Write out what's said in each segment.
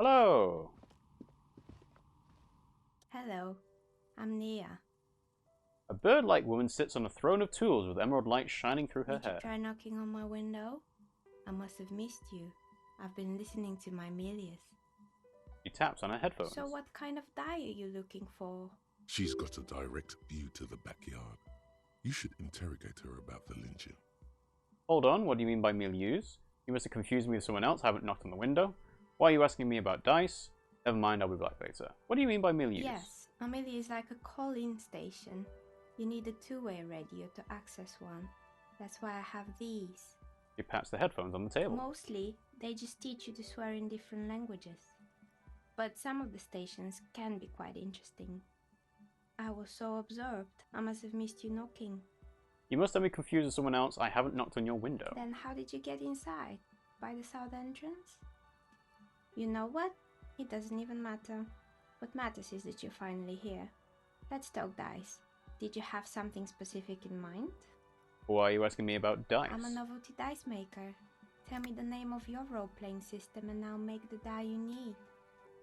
Hello! Hello, I'm Neha. A bird-like woman sits on a throne of tools with emerald light shining through her Did you hair. try knocking on my window? I must have missed you. I've been listening to my Melius. She taps on her headphones. So what kind of dye are you looking for? She's got a direct view to the backyard. You should interrogate her about the lynching. Hold on, what do you mean by milieux? You must have confused me with someone else. I haven't knocked on the window. Why are you asking me about dice? Never mind, I'll be back later. What do you mean by milieux? Yes, a Melia is like a call-in station. You need a two-way radio to access one. That's why I have these. She pats the headphones on the table. Mostly, they just teach you to swear in different languages. But some of the stations can be quite interesting. I was so absorbed, I must have missed you knocking. You must have me confused with someone else. I haven't knocked on your window. Then how did you get inside? By the south entrance? You know what? It doesn't even matter. What matters is that you're finally here. Let's talk dice. Did you have something specific in mind? Why are you asking me about dice? I'm a novelty dice maker. Tell me the name of your role-playing system and I'll make the die you need.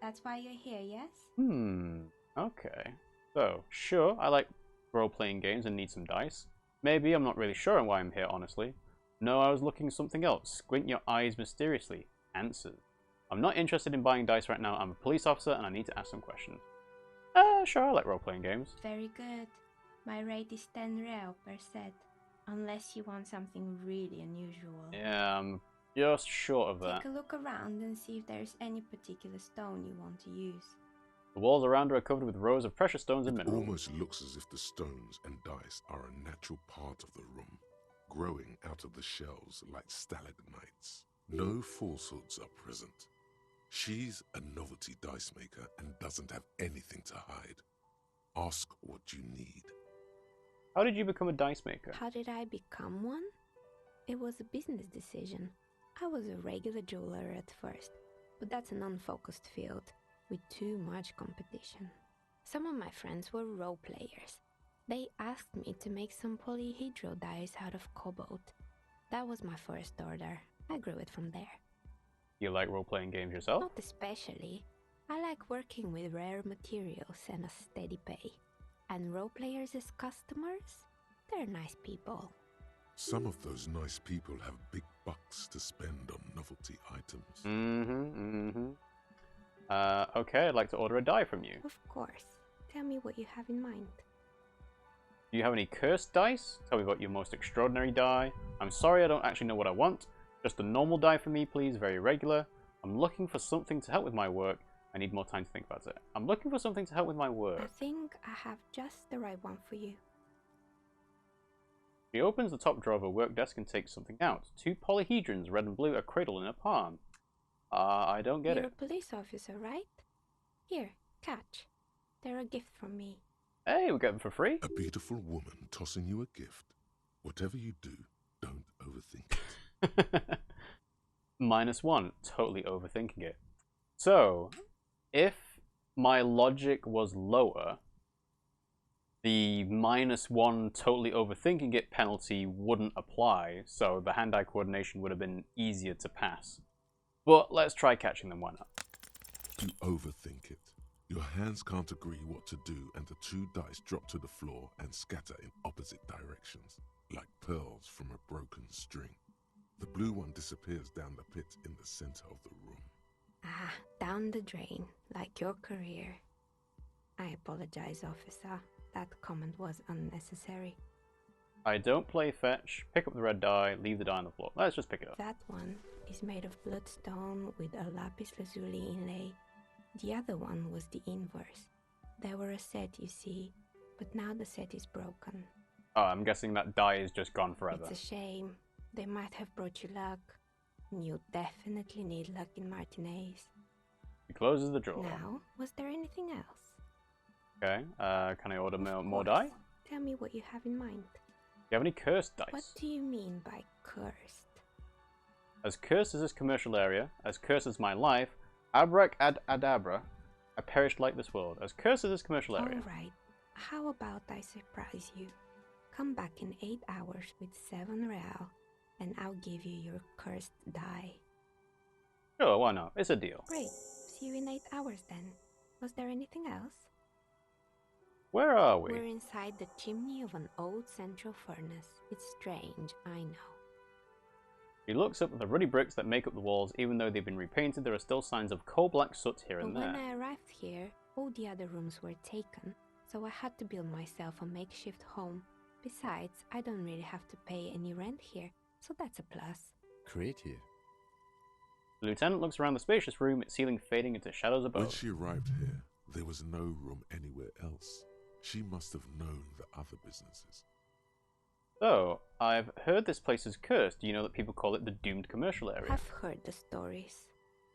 That's why you're here, yes? Okay. So, sure, I like role-playing games and need some dice. Maybe, I'm not really sure on why I'm here, honestly. No, I was looking something else. Squint your eyes mysteriously. Answers. I'm not interested in buying dice right now. I'm a police officer and I need to ask some questions. Sure, I like role-playing games. Very good. My rate is 10 real per set. Unless you want something really unusual. Yeah, I'm just short of that. Take a look around and see if there's any particular stone you want to use. The walls around her are covered with rows of precious stones and It minerals. almost looks as if the stones and dice are a natural part of the room, growing out of the shells like stalagmites. No falsehoods are present. She's a novelty dice maker and doesn't have anything to hide. Ask what you need. How did you become a dice maker? How did I become one? It was a business decision. I was a regular jeweler at first, but that's an unfocused field with too much competition. Some of my friends were role players. They asked me to make some polyhedral dice out of cobalt. That was my first order. I grew it from there. You like role-playing games yourself? Not especially. I like working with rare materials and a steady pay. And role players as customers? They're nice people. Some of those nice people have big bucks to spend on novelty items. Okay, I'd like to order a die from you. Of course. Tell me what you have in mind. Do you have any cursed dice? Tell me about your most extraordinary die. I'm sorry, I don't actually know what I want. Just a normal die for me, please, very regular. I'm looking for something to help with my work. I need more time to think about it. I'm looking for something to help with my work. I think I have just the right one for you. She opens the top drawer of her work desk and takes something out. 2 polyhedrons, red and blue, are cradled in her palm. I don't get You're it. a police officer, right? Here, catch. They're a gift from me. Hey, we get them for free? A beautiful woman tossing you a gift. Whatever you do, don't overthink it. -1, totally overthinking it. So, if my logic was lower, the -1 totally overthinking it penalty wouldn't apply, so the hand-eye coordination would have been easier to pass. But let's try catching them, why not? You overthink it. Your hands can't agree what to do, and the 2 dice drop to the floor and scatter in opposite directions, like pearls from a broken string. The blue one disappears down the pit in the center of the room. Ah, down the drain, like your career. I apologize, officer. That comment was unnecessary. I don't play fetch, pick up the red die, leave the die on the floor. Let's just pick it up. That one is made of bloodstone with a lapis lazuli inlay. The other one was the inverse. They were a set, you see, but now the set is broken. Oh, I'm guessing that die is just gone forever. It's a shame. They might have brought you luck. And you'll definitely need luck in Martinez. He closes the drawer. Now, was there anything else? Okay, can I order more Of die? course. Tell me what you have in mind. Do you have any cursed dice? What do you mean by cursed? As cursed as this commercial area, as cursed as my life, abracadabra, I perished like this world. As cursed as this commercial area. Alright, how about I surprise you? Come back in 8 hours with 7 real, and I'll give you your cursed die. Sure, why not? It's a deal. Great, see you in 8 hours then. Was there anything else? Where are we? We're inside the chimney of an old central furnace. It's strange, I know. He looks up at the ruddy bricks that make up the walls. Even though they've been repainted, there are still signs of coal-black soot here and But there. when I arrived here, all the other rooms were taken, so I had to build myself a makeshift home. Besides, I don't really have to pay any rent here, so that's a plus. Creative. The lieutenant looks around the spacious room, its ceiling fading into shadows above. When she arrived here, there was no room anywhere else. She must have known the other businesses. So, I've heard this place is cursed. Do you know that people call it the doomed commercial area? I've heard the stories,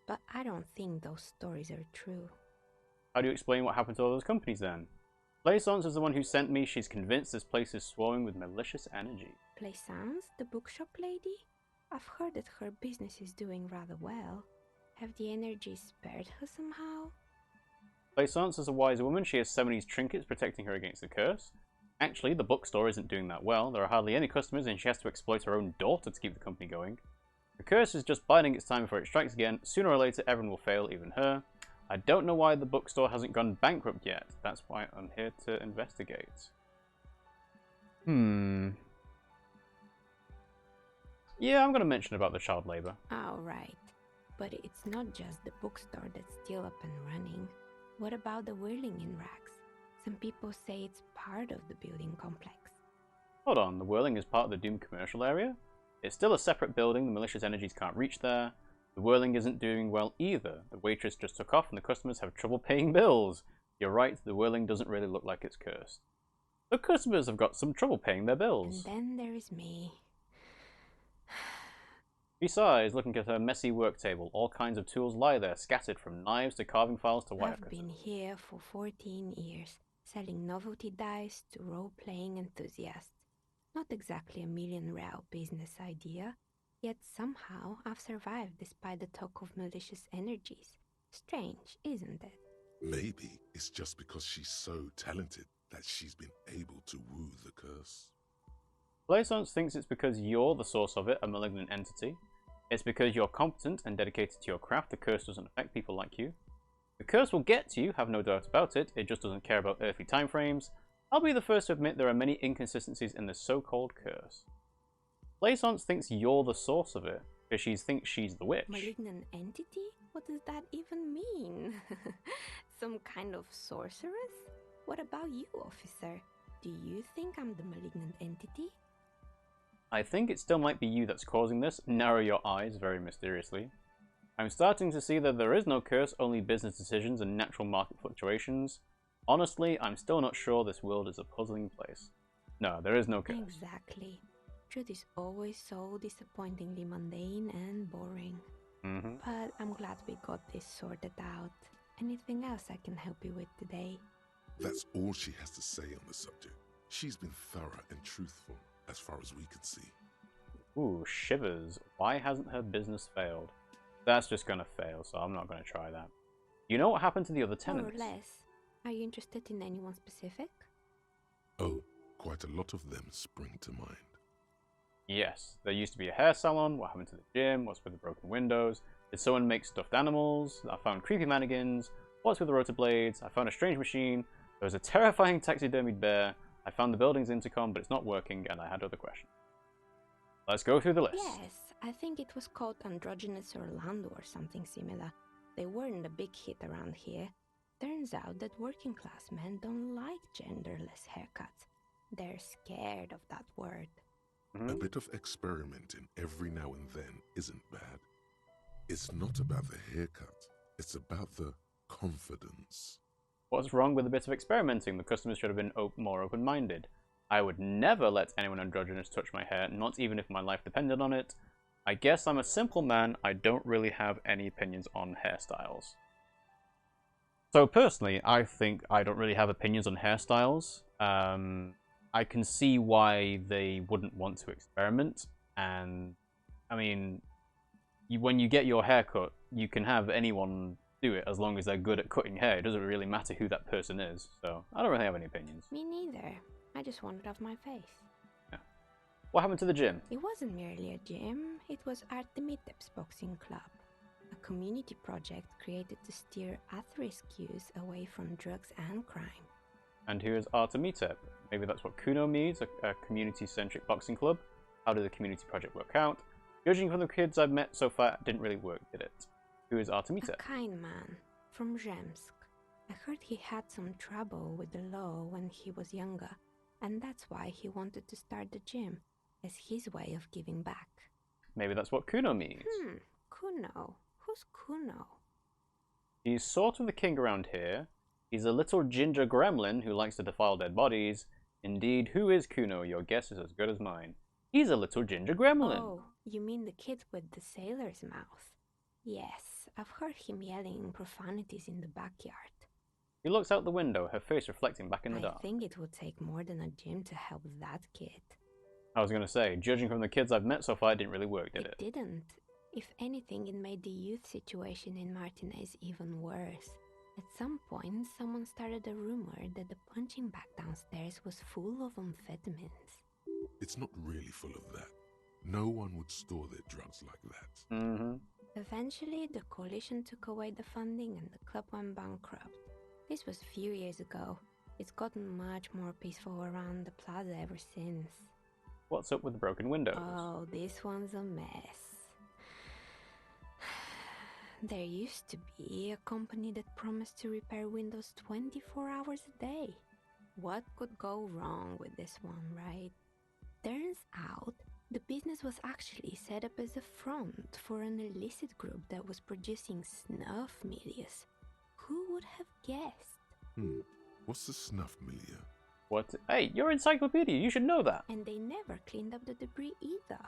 but I don't think those stories are true. How do you explain what happened to all those companies then? Plaisance is the one who sent me. She's convinced this place is swarming with malicious energy. Plaisance, the bookshop lady? I've heard that her business is doing rather well. Have the energies spared her somehow? Plaisance is a wise woman. She has Seminese trinkets protecting her against the curse. Actually, the bookstore isn't doing that well. There are hardly any customers and she has to exploit her own daughter to keep the company going. The curse is just biding its time before it strikes again. Sooner or later, everyone will fail, even her. I don't know why the bookstore hasn't gone bankrupt yet. That's why I'm here to investigate. Yeah, I'm going to mention about the child labor. Oh, right. But it's not just the bookstore that's still up and running. What about the whirling in racks? Some people say it's part of the building complex. Hold on, the Whirling is part of the doomed commercial area? It's still a separate building, the malicious energies can't reach there. The Whirling isn't doing well either. The waitress just took off and the customers have trouble paying bills. You're right, the Whirling doesn't really look like it's cursed. The customers have got some trouble paying their bills. And then there is me. Besides, looking at her messy work table, all kinds of tools lie there, scattered from knives to carving files to wire I've cutters. been here for 14 years, selling novelty dice to role-playing enthusiasts. Not exactly a million-real business idea, yet somehow I've survived despite the talk of malicious energies. Strange, isn't it? Maybe it's just because she's so talented that she's been able to woo the curse. Plaisance thinks it's because you're the source of it, a malignant entity. It's because you're competent and dedicated to your craft, the curse doesn't affect people like you. The curse will get to you, have no doubt about it, it just doesn't care about earthly timeframes. I'll be the first to admit there are many inconsistencies in this so-called curse. Plaisance thinks you're the source of it, because she thinks she's the witch. Malignant entity? What does that even mean? Some kind of sorceress? What about you, officer? Do you think I'm the malignant entity? I think it still might be you that's causing this. Narrow your eyes very mysteriously. I'm starting to see that there is no curse, only business decisions and natural market fluctuations. Honestly, I'm still not sure this world is a puzzling place. No, there is no curse. Exactly. Truth is always so disappointingly mundane and boring. But I'm glad we got this sorted out. Anything else I can help you with today? That's all she has to say on the subject. She's been thorough and truthful, as far as we can see. Ooh, shivers. Why hasn't her business failed? That's just gonna fail, so I'm not gonna try that. You know what happened to the other tenants? More or less. Are you interested in anyone specific? Oh, quite a lot of them spring to mind. Yes, there used to be a hair salon. What happened to the gym? What's with the broken windows? Did someone make stuffed animals? I found creepy mannequins. What's with the rotor blades? I found a strange machine. There was a terrifying taxidermied bear. I found the building's intercom, but it's not working, and I had other questions. Let's go through the list. Yes, I think it was called Androgynous Orlando or something similar. They weren't a big hit around here. Turns out that working class men don't like genderless haircuts. They're scared of that word. A bit of experimenting every now and then isn't bad. It's not about the haircut, it's about the confidence. What's wrong with a bit of experimenting? The customers should have been more open-minded. I would never let anyone androgynous touch my hair, not even if my life depended on it. I guess I'm a simple man. I don't really have any opinions on hairstyles. So personally, I think I don't really have opinions on hairstyles. I can see why they wouldn't want to experiment. And, I mean, when you get your hair cut, you can have anyone do it as long as they're good at cutting hair. It doesn't really matter who that person is. So, I don't really have any opinions. Me neither. I just wanted off my face. Yeah. What happened to the gym? It wasn't merely a gym, it was Artemitep's boxing club. A community project created to steer at-risk youth away from drugs and crime. And here's Artemetep. Maybe that's what Kuno means, a community-centric boxing club. How did the community project work out? Judging from the kids I've met so far, it didn't really work, did it? Who is Artemetep? A kind man from Zemsk. I heard he had some trouble with the law when he was younger, and that's why he wanted to start the gym, as his way of giving back. Maybe that's what Kuno means. Kuno. Who's Kuno? He's sort of the king around here. He's a little ginger gremlin who likes to defile dead bodies. Indeed, who is Kuno? Your guess is as good as mine. He's a little ginger gremlin. Oh, you mean the kid with the sailor's mouth? Yes, I've heard him yelling profanities in the backyard. He looks out the window, her face reflecting back in the dark. I think it would take more than a gym to help that kid. I was going to say, judging from the kids I've met so far, it didn't really work, did it? It didn't. If anything, it made the youth situation in Martinez even worse. At some point, someone started a rumor that the punching bag downstairs was full of amphetamines. It's not really full of that. No one would store their drugs like that. Mm-hmm. Eventually, the coalition took away the funding and the club went bankrupt. This was a few years ago. It's gotten much more peaceful around the plaza ever since. What's up with the broken windows? Oh, this one's a mess. There used to be a company that promised to repair windows 24 hours a day. What could go wrong with this one, right? Turns out, the business was actually set up as a front for an illicit group that was producing snuff milias. Who would have guessed? What's the snuff milieu? What? Hey, you're encyclopedia, you should know that. And they never cleaned up the debris either.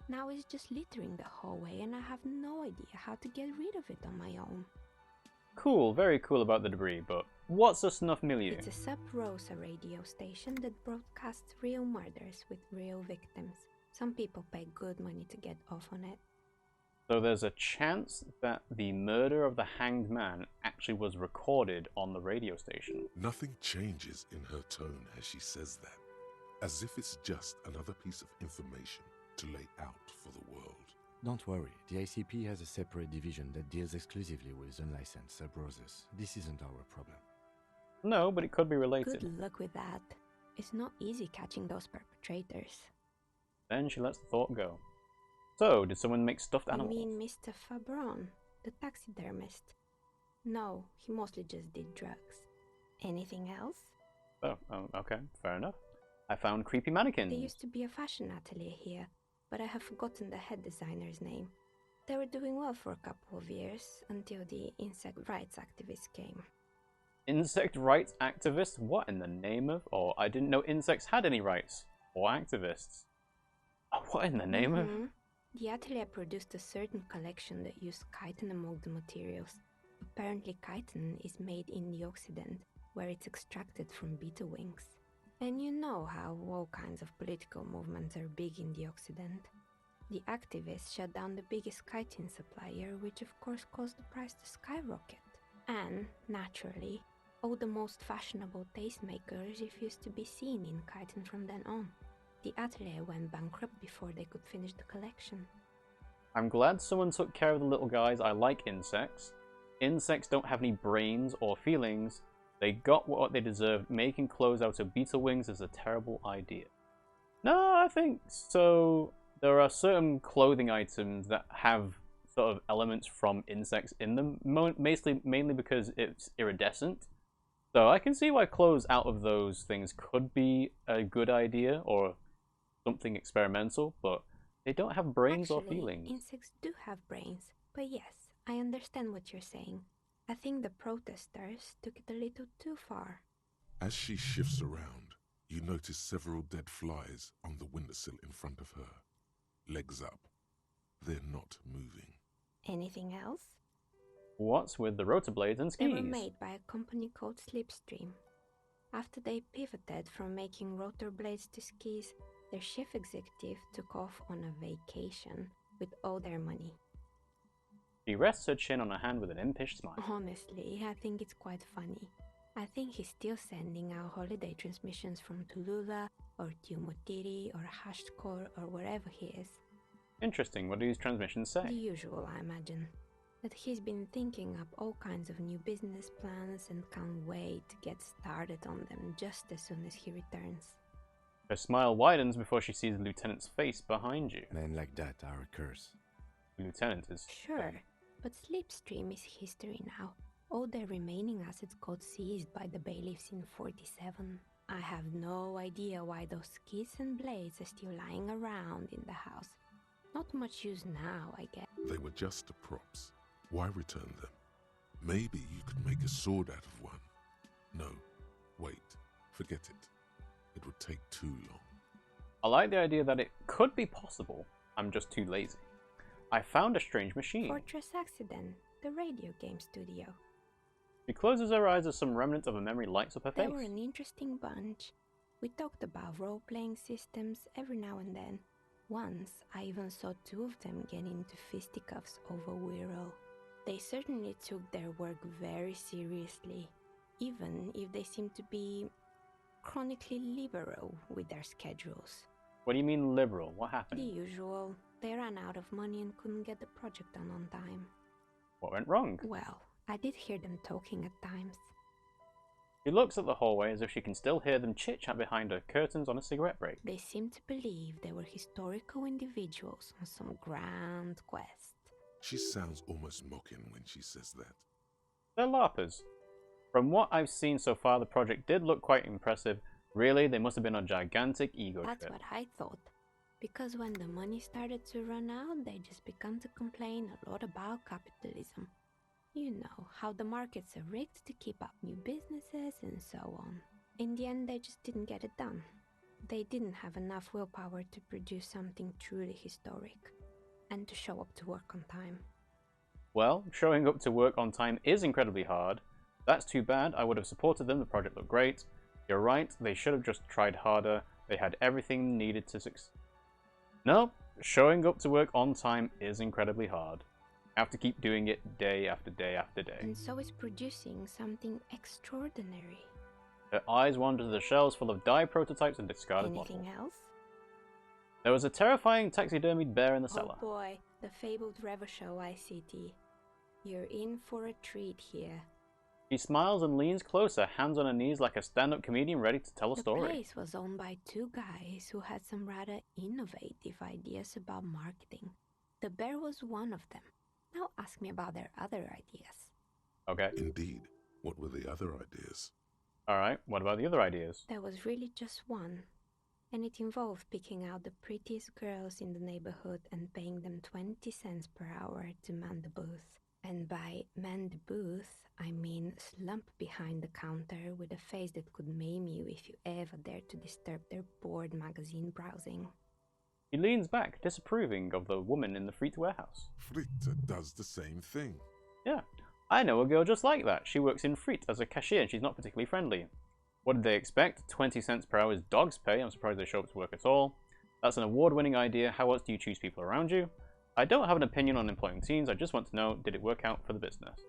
Now it's just littering the hallway and I have no idea how to get rid of it on my own. Cool, very cool about the debris, but what's a snuff milieu? It's a sub-Rosa radio station that broadcasts real murders with real victims. Some people pay good money to get off on it. So there's a chance that the murder of the hanged man actually was recorded on the radio station. Nothing changes in her tone as she says that, as if it's just another piece of information to lay out for the world. Don't worry, the ICP has a separate division that deals exclusively with unlicensed sub-roses. This isn't our problem. No, but it could be related. Good luck with that. It's not easy catching those perpetrators. Then she lets the thought go. So, did someone make stuffed animals? You mean Mr. Fabron, the taxidermist? No, he mostly just did drugs. Anything else? Oh, okay, fair enough. I found creepy mannequins. There used to be a fashion atelier here, but I have forgotten the head designer's name. They were doing well for a couple of years, until the insect rights activists came. Insect rights activists? What in the name of? Or I didn't know insects had any rights. Or activists. Oh, what in the name of? The atelier produced a certain collection that used chitin among the materials. Apparently chitin is made in the Occident, where it's extracted from beetle wings. And you know how all kinds of political movements are big in the Occident. The activists shut down the biggest chitin supplier, which of course caused the price to skyrocket. And, naturally, all the most fashionable tastemakers refused to be seen in chitin from then on. The atelier went bankrupt before they could finish the collection. I'm glad someone took care of the little guys. I like insects. Insects don't have any brains or feelings. They got what they deserved. Making clothes out of beetle wings is a terrible idea. No, I think so. There are certain clothing items that have sort of elements from insects in them, mainly because it's iridescent. So I can see why clothes out of those things could be a good idea or something experimental, but they don't have brains or feelings. Insects do have brains, but yes, I understand what you're saying. I think the protesters took it a little too far. As she shifts around, you notice several dead flies on the windowsill in front of her. Legs up. They're not moving. Anything else? What's with the rotor blades and skis? They were made by a company called Slipstream. After they pivoted from making rotor blades to skis, their chief executive took off on a vacation with all their money. She rests her chin on her hand with an impish smile. Honestly, I think it's quite funny. I think he's still sending out holiday transmissions from Tulula or Tiumotiri or Hashtkor or wherever he is. Interesting. What do these transmissions The say? usual, I imagine. But he's been thinking up all kinds of new business plans and can't wait to get started on them just as soon as he returns. Her smile widens before she sees the lieutenant's face behind you. Men like that are a curse. The lieutenant is... Sure, but Slipstream is history now. All their remaining assets got seized by the bailiffs in 47. I have no idea why those keys and blades are still lying around in the house. Not much use now, I guess. They were just props. Why return them? Maybe you could make a sword out of one. No, wait, forget it. It would take too long. I like the idea that it could be possible. I'm just too lazy. I found a strange machine. Fortress Accident, the radio game studio. She closes her eyes as some remnant of a memory lights up her They face. were an interesting bunch. We talked about role-playing systems every now and then. Once, I even saw two of them get into fisticuffs over Wirral. They certainly took their work very seriously, even if they seemed to be chronically liberal with their schedules. What do you mean liberal? What happened? The usual. They ran out of money and couldn't get the project done on time. What went wrong? Well, I did hear them talking at times. She looks at the hallway as if she can still hear them chit-chat behind her curtains on a cigarette break. They seemed to believe they were historical individuals on some grand quest. She sounds almost mocking when she says that. They're LARPers. From what I've seen so far, the project did look quite impressive. Really, they must have been a gigantic ego That's trip. what I thought. Because when the money started to run out, they just began to complain a lot about capitalism. You know, how the markets are rigged to keep up new businesses and so on. In the end, they just didn't get it done. They didn't have enough willpower to produce something truly historic, and to show up to work on time. Well, showing up to work on time is incredibly hard. That's too bad. I would have supported them. The project looked great. You're right, they should have just tried harder. They had everything needed to succeed. No, showing up to work on time is incredibly hard. I have to keep doing it day after day after day. And so is producing something extraordinary. Her eyes wander to the shelves full of die prototypes and discarded models. Anything else? There was a terrifying taxidermied bear in the Oh cellar. boy, the fabled Revachol ICT. You're in for a treat here. She smiles and leans closer, hands on her knees like a stand-up comedian ready to tell a The story. place was owned by two guys who had some rather innovative ideas about marketing. The bear was one of them. Now ask me about their other ideas. Okay. Indeed. What were the other ideas? Alright, what about the other ideas? There was really just one. And it involved picking out the prettiest girls in the neighborhood and paying them 20 cents per hour to man the booth. And by man the booth, I mean slump behind the counter with a face that could maim you if you ever dared to disturb their bored magazine browsing. He leans back, disapproving of the woman in the Freet warehouse. Fritta does the same thing. Yeah, I know a girl just like that. She works in Freet as a cashier and she's not particularly friendly. What did they expect? 20 cents per hour is dog's pay. I'm surprised they show up to work at all. That's an award-winning idea. How else do you choose people around you? I don't have an opinion on employing teens. I just want to know, did it work out for the business?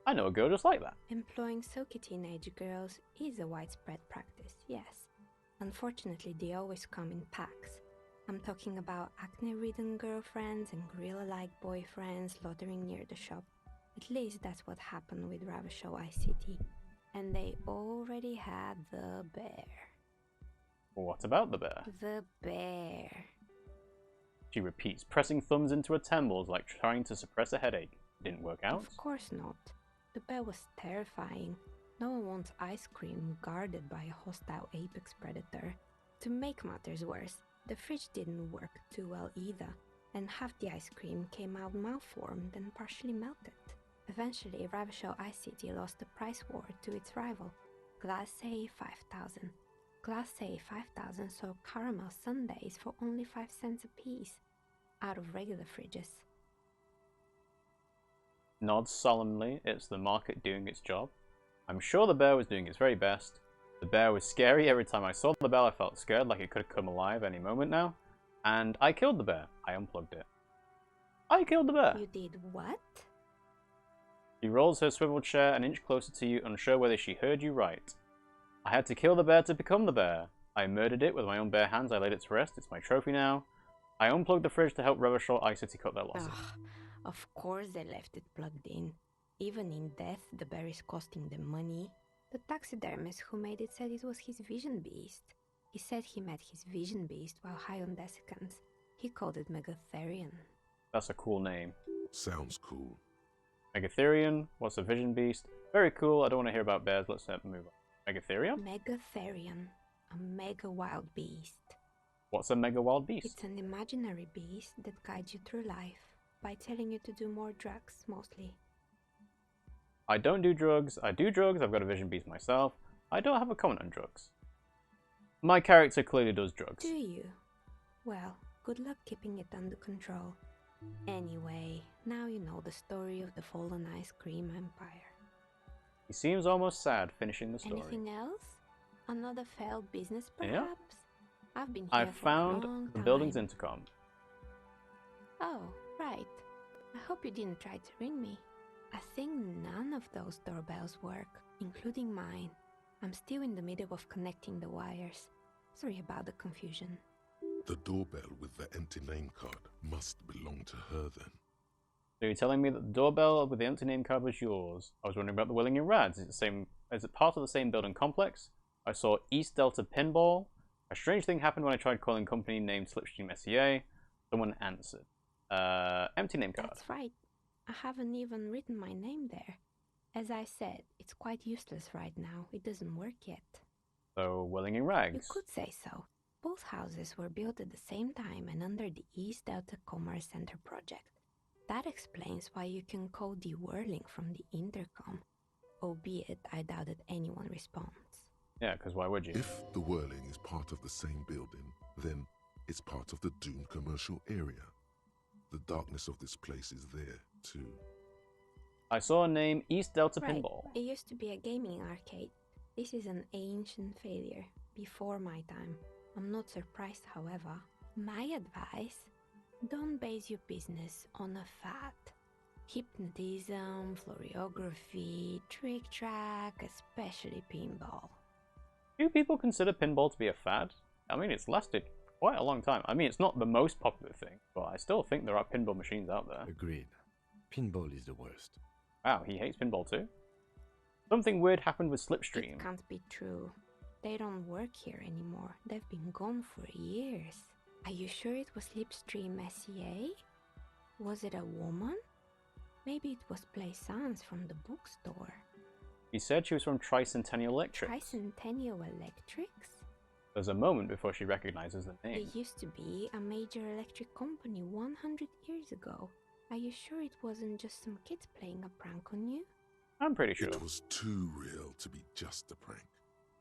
I know a girl just like that. Employing silky teenage girls is a widespread practice, yes. Unfortunately, they always come in packs. I'm talking about acne-ridden girlfriends and gorilla-like boyfriends loitering near the shop. At least that's what happened with Revachol ICT. And they already had the bear. What about the bear? The bear. She repeats, pressing thumbs into her temples like trying to suppress a headache. Didn't work out. Of course not. The bear was terrifying. No one wants ice cream guarded by a hostile apex predator. To make matters worse, the fridge didn't work too well either, and half the ice cream came out malformed and partially melted. Eventually, Revachol ICT lost the price war to its rival, Class A 5000. Class A 5000 sold caramel sundaes for only 5 cents a piece, out of regular fridges. Nods solemnly. It's the market doing its job. I'm sure the bear was doing its very best. The bear was scary. Every time I saw the bear, I felt scared, like it could have come alive any moment now. And I killed the bear. I unplugged it. I killed the bear. You did what? She rolls her swivel chair an inch closer to you, unsure whether she heard you right. I had to kill the bear to become the bear. I murdered it with my own bare hands. I laid it to rest. It's my trophy now. I unplugged the fridge to help Revachol ICT cut their losses. Ugh, Of course they left it plugged in. Even in death, the bear is costing them money. The taxidermist who made it said it was his vision beast. He said he met his vision beast while high on desiccants. He called it Megatherion. That's a cool name. Sounds cool. Megatherion, what's a vision beast? Very cool, I don't want to hear about bears, let's move on. Megatherion? Megatherion, a mega wild beast. What's a mega wild beast? It's an imaginary beast that guides you through life by telling you to do more drugs, mostly. I don't do drugs, I do drugs, I've got a vision beast myself. I don't have a comment on drugs. My character clearly does drugs. Do you? Well, good luck keeping it under control. Anyway, now you know the story of the fallen ice cream empire. He seems almost sad finishing the story. Anything else? Another failed business, perhaps? Yeah. I've been here I've for a long found the time. building's intercom. Oh, right. I hope you didn't try to ring me. I think none of those doorbells work, including mine. I'm still in the middle of connecting the wires. Sorry about the confusion. The doorbell with the empty name card must belong to her then. So you're telling me that the doorbell with the empty name card was yours? I was wondering about the Willing and Rads. Is it part of the same building complex? I saw East Delta Pinball. A strange thing happened when I tried calling company named Slipstream SEA. Someone answered. Empty name card. That's right. I haven't even written my name there. As I said, it's quite useless right now. It doesn't work yet. So, Willing and Rags. You could say so. Both houses were built at the same time and under the East Delta Commerce Center project. That explains why you can call the whirling from the intercom, albeit I doubt that anyone responds. Yeah, because why would you? If the whirling is part of the same building, then it's part of the Dune commercial area. The darkness of this place is there, too. I saw a name, East Delta Right. Pinball. It used to be a gaming arcade. This is an ancient failure, before my time. I'm not surprised, however. My advice, don't base your business on a fad. Hypnotism, floriography, trick track, especially pinball. Do people consider pinball to be a fad? I mean, it's lasted quite a long time. I mean, it's not the most popular thing, but I still think there are pinball machines out there. Agreed. Pinball is the worst. Wow, he hates pinball too? Something weird happened with Slipstream. It can't be true. They don't work here anymore. They've been gone for years. Are you sure it was Slipstream SEA? Was it a woman? Maybe it was Plaisance from the bookstore. He said she was from Tricentennial Electric. Tricentennial Electrics? There's a moment before she recognizes the name. It used to be a major electric company 100 years ago. Are you sure it wasn't just some kids playing a prank on you? I'm pretty sure. It was too real to be just a prank.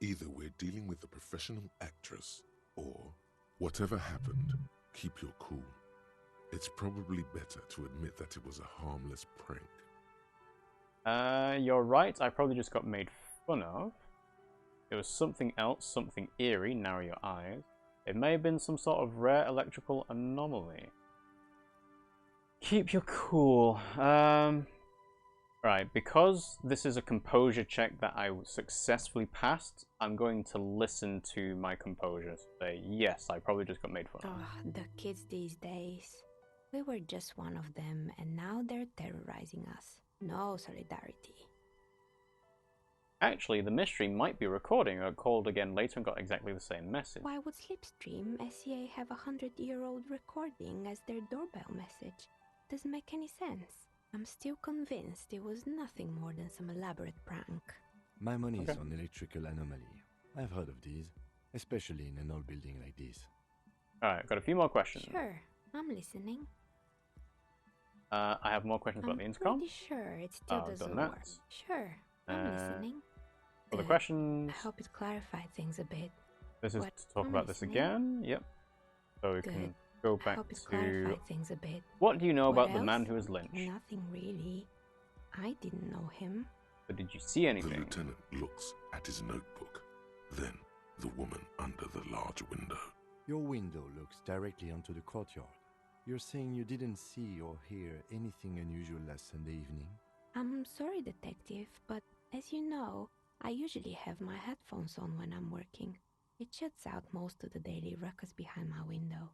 Either we're dealing with a professional actress, or whatever happened, keep your cool. It's probably better to admit that it was a harmless prank. You're right, I probably just got made fun of. It was something else, something eerie, narrow your eyes. It may have been some sort of rare electrical anomaly. Keep your cool. Right, because this is a composure check that I successfully passed, I'm going to listen to my composure. Say, yes, I probably just got made fun of. Oh, the kids these days. We were just one of them, and now they're terrorizing us. No solidarity. Actually, the mystery might be recording. I called again later and got exactly the same message. Why would Slipstream SEA have a 100-year-old recording as their doorbell message? Doesn't make any sense. I'm still convinced it was nothing more than some elaborate prank. My money is Okay. on electrical anomaly. I've heard of these, especially in an old building like this. Alright, got a few more questions. Sure, I'm listening. I have more questions about the intercom. pretty sure it still I've doesn't done that. work. Sure, I'm listening. For the Good. questions, I hope it clarified things a bit. this is What? to talk I'm about this listening. again. Yep. So we Good. can go I back hope it to... clarified things a bit. What do you know What about the man else? who was lynched? Nothing really. I didn't know him. But did you see The anything? lieutenant looks at his notebook, then the woman under the large window. Your window looks directly onto the courtyard. You're saying you didn't see or hear anything unusual last Sunday evening? I'm sorry, detective, but as you know, I usually have my headphones on when I'm working. It shuts out most of the daily ruckus behind my window.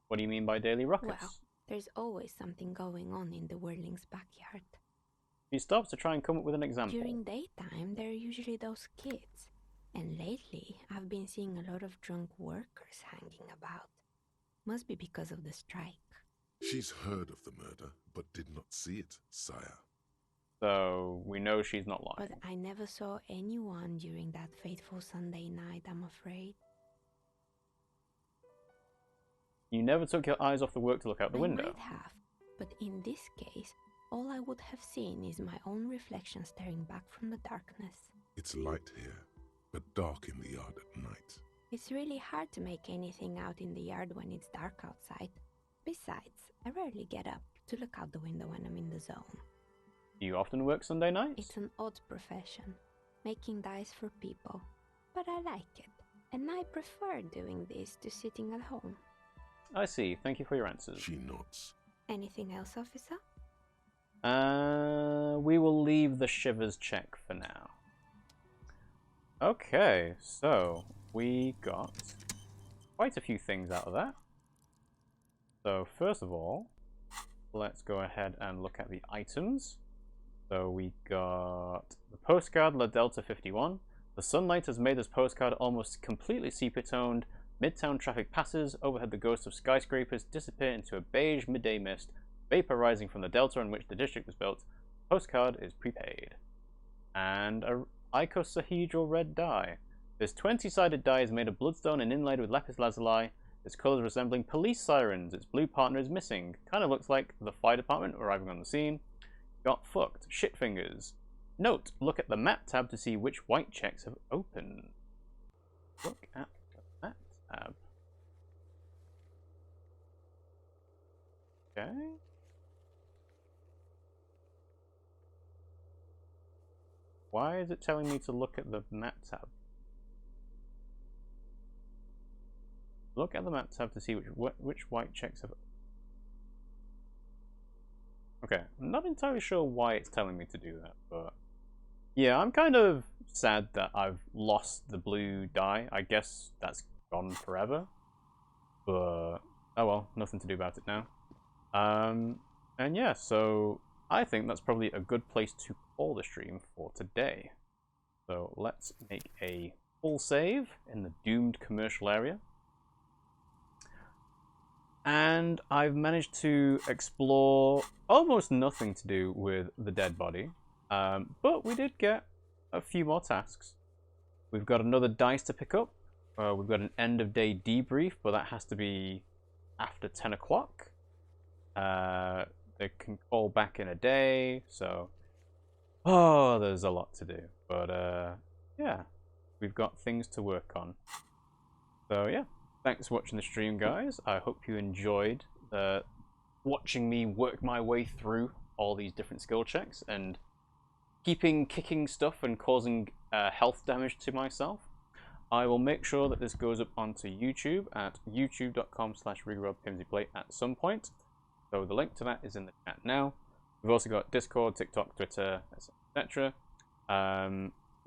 What do you mean by daily ruckus? Well, There's always something going on in the Whirling's backyard. He stops to try and come up with an example. During daytime, there are usually those kids. And lately, I've been seeing a lot of drunk workers hanging about. Must be because of the strike. She's heard of the murder, but did not see it, sire. So we know she's not lying. But I never saw anyone during that fateful Sunday night, I'm afraid. You never took your eyes off the work to look out the window. I might have, but in this case, all I would have seen is my own reflection staring back from the darkness. It's light here, but dark in the yard at night. It's really hard to make anything out in the yard when it's dark outside. Besides, I rarely get up to look out the window when I'm in the zone. Do you often work Sunday nights? It's an odd profession, making dice for people. But I like it, and I prefer doing this to sitting at home. I see. Thank you for your answers. She nods. Anything else, officer? We will leave the shivers check for now. Okay, so we got quite a few things out of that. So first of all, let's go ahead and look at the items. So we got the postcard La Delta 51. The sunlight has made this postcard almost completely sepia-toned. Midtown traffic passes. Overhead, the ghosts of skyscrapers disappear into a beige midday mist, vapor rising from the delta on which the district was built. Postcard is prepaid. And a icosahedral red die. This 20-sided die is made of bloodstone and inlaid with lapis lazuli. Its colors resembling police sirens. Its blue partner is missing. Kind of looks like the fire department arriving on the scene. Got fucked. Shit fingers. Note, look at the map tab to see which white checks have opened. Look at the map tab. Okay. Why is it telling me to look at the map tab? Look at the map tab to see which white checks have... Okay, I'm not entirely sure why it's telling me to do that, but... Yeah, I'm kind of sad that I've lost the blue die. I guess that's gone forever. But, oh well, nothing to do about it now. And yeah, so I think that's probably a good place to call the stream for today. So let's make a full save in the doomed commercial area. And I've managed to explore almost nothing to do with the dead body. But we did get a few more tasks. We've got another dice to pick up. We've got an end of day debrief, but that has to be after 10 o'clock. They can call back in a day, so... Oh, there's a lot to do. But yeah, we've got things to work on. So yeah. Thanks for watching the stream, guys. I hope you enjoyed watching me work my way through all these different skill checks and kicking stuff and causing health damage to myself. I will make sure that this goes up onto YouTube at youtube.com/RiggyRob at some point. So the link to that is in the chat now. We've also got Discord, TikTok, Twitter, etc.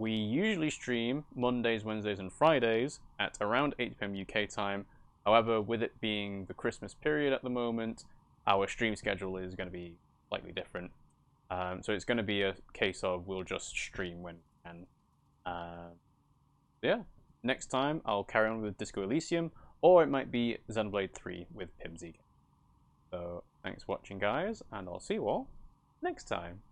We usually stream Mondays, Wednesdays, and Fridays at around 8 PM UK time. However, with it being the Christmas period at the moment, our stream schedule is going to be slightly different. So it's going to be a case of we'll just stream when we can. Yeah, next time I'll carry on with Disco Elysium, or it might be Xenoblade 3 with Pimmsy. So thanks for watching, guys, and I'll see you all next time.